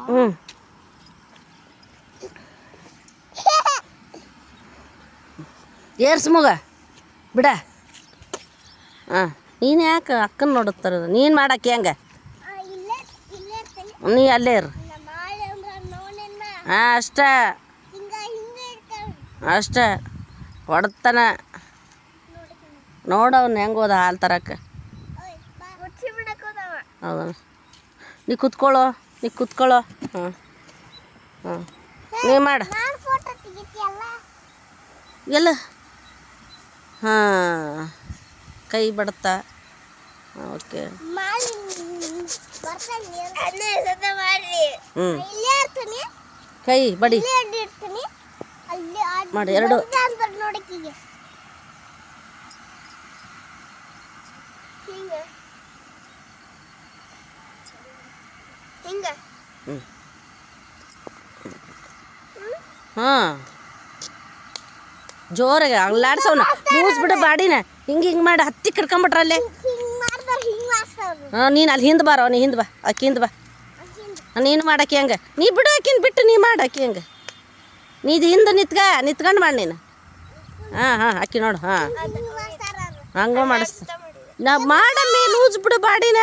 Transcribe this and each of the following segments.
ಹ್ಞೂ ಏರ್ಸ್ ಮಗ ಬಿಡ. ಹಾಂ ನೀನು ಯಾಕೆ ಅಕ್ಕನ ನೋಡುತ್ತಾರ ನೀನು ಮಾಡಕ್ಕೆ ಹೆಂಗೆ ನೀ ಅಲ್ಲೇ ಇರು. ಹಾಂ ಅಷ್ಟೇ ಅಷ್ಟೇ ಹೊಡ್ತಾನ ನೋಡವ್ನು ಹೆಂಗೆ ಹೋದ ಹಾಲು ತರಕ್ಕೆ. ಹೌದಾ ನೀ ಕುತ್ಕೊಳ್ಳೋ ಹಾಂ ಹಾಂ ನೀ ಮಾಡು ಎಲ್ಲ. ಹಾಂ ಕೈ ಬಡ್ತಾ ಓಕೆ. ಹ್ಞೂ ಕೈ ಬಡಿ ಮಾಡಿ ಎರಡು. ಹ್ಞೂ ಹಾಂ ಜೋರಾಗಿ ಅಲ್ಲಾಡ್ಸವ್ನ ಮೂಸ್ಬಿಡು ಬಾಡಿನ ಹಿಂಗೆ ಮಾಡಿ ಹತ್ತಿ ಕಡ್ಕೊಂಬಿಟ್ರಲ್ಲೇ. ಹಾಂ ನೀನು ಅಲ್ಲಿ ಹಿಂದೆ ಬಾರೋ ನೀ ಹಿಂದೆ ಬಾ ಅಕ್ಕಿ ಹಿಂದೆ ಬಾ. ನೀನು ಮಾಡಕ್ಕೆ ಹೆಂಗೆ ನೀ ಬಿಡು ಅಕ್ಕಿನ ಬಿಟ್ಟು ನೀ ಮಾಡಕ್ಕೆ ಹೆಂಗೆ ನೀದು ಹಿಂದೆ ನಿತ್ಕೊಂಡು ಮಾಡಿ ನೀನು. ಹಾಂ ಹಾಂ ಅಕ್ಕಿ ನೋಡು ಹಾಂ ಹಂಗೆ ಮಾಡಿಸ್ತ ನಾ ಮಾಡಮ್ಮಿ ಲೂಸ್ ಬಿಡು ಬಾಡಿನ.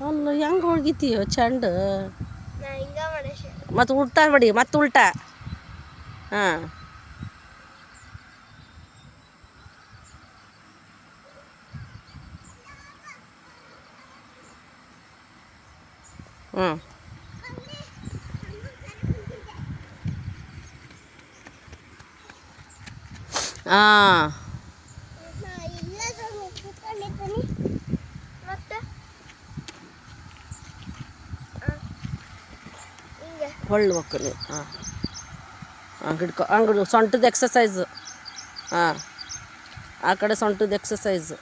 ಅಲ್ಲ ಹೆಂಗೆ ಹೋಗಿತೀಯೋ ಚಂಡ ಮತ್ತು ಉಲ್ಟಾ ಬಡಿ ಮತ್ತು ಉಲ್ಟಾ. ಹಾಂ ಹ್ಞೂ ಹಾಂ ಹೊಳ್ಳು ಹೋಗ್ಕು ನೀವು. ಹಾಂ ಹಾಂ ಹಿಡ್ಕೊ ಹಂಗೆ ಸೊಂಟದ ಎಕ್ಸಸೈಸು. ಹಾಂ ಆ ಕಡೆ ಸೊಂಟದ ಎಕ್ಸಸೈಸು.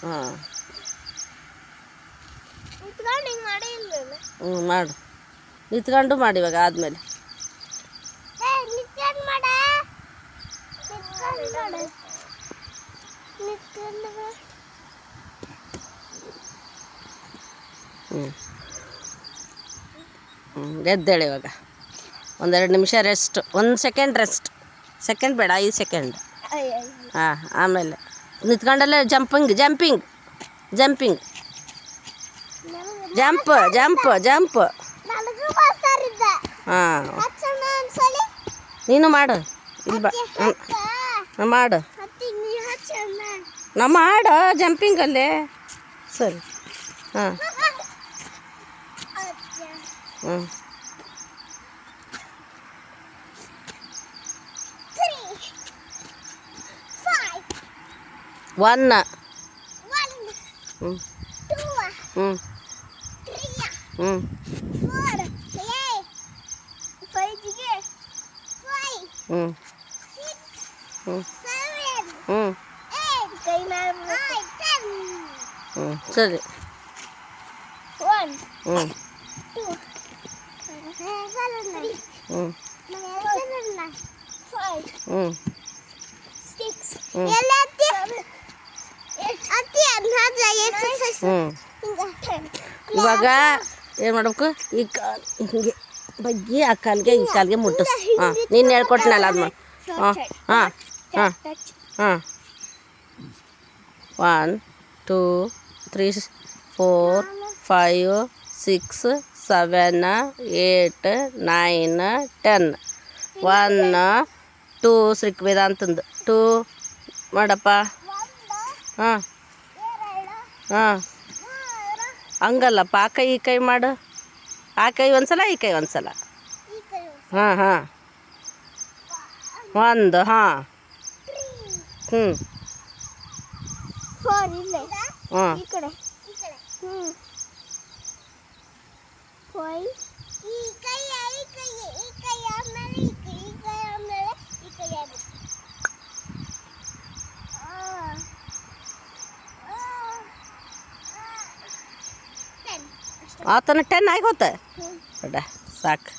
ಹಾಂ ಹ್ಞೂ ಮಾಡು ನಿಂತ್ಕೊಂಡು ಮಾಡಿ ಇವಾಗ ಆದಮೇಲೆ. ಹ್ಞೂ ಎದ್ದೇಳಿ ಇವಾಗ ಒಂದೆರಡು ನಿಮಿಷ ರೆಸ್ಟ್. 1 second rest. ಸೆಕೆಂಡ್ ಬೇಡ 5 ಸೆಕೆಂಡ್. ಹಾಂ ಆಮೇಲೆ ನಿಂತ್ಕೊಂಡಲ್ಲೇ ಜಂಪ್ ಜಂಪ್ ಹಾಂ ನೀನು ಮಾಡು ಇಲ್ಲಿ ಬಾ ಮಾಡು ನಾ ಮಾಡು ಜಂಪಿಂಗಲ್ಲೇ ಸರಿ. ಹಾಂ ಹ್ಞೂ 1 ಹ್ಞೂ ಹ್ಞೂ ಹ್ಞೂ ಹ್ಞೂ ಹ್ಞೂ ಹ್ಞೂ ಹ್ಞೂ ಸರಿ. ಹ್ಞೂ ಹ್ಞೂ ಹ್ಞೂ ಇವಾಗ ಏನು ಮಾಡ್ಬೇಕು ಈ ಕಾಲು ಹಿಂಗೆ ಬಗ್ಗಿ ಆ ಕಾಲಿಗೆ ಈ ಕಾಲಿಗೆ ಮುಟ್ಟಿಸ್. ಹಾಂ ನೀನು ಹೇಳ್ಕೊಟ್ನಲ್ಲ ಅದು ಮಾಡಿ. ಹಾಂ ಹಾಂ ಹಾಂ ಹಾಂ 1 2 3 4 5 6 7 8 9 10 1 2 ಶ್ರೀಕ್ ವೇದಾಂತಂದು 2 ಮಾಡಪ್ಪ. ಹಾಂ ಹಾಂ ಹಂಗಲ್ಲಪ್ಪ ಆ ಕೈ ಈ ಕೈ ಮಾಡು. ಆ ಕೈ ಒಂದ್ಸಲ ಈ ಕೈ ಒಂದ್ಸಲ. ಹಾಂ ಹಾಂ 1 ಹಾಂ ಹ್ಞೂ ಹಾಂ ಆತನ 10 ಆಗೋತ. ಸಾಕು.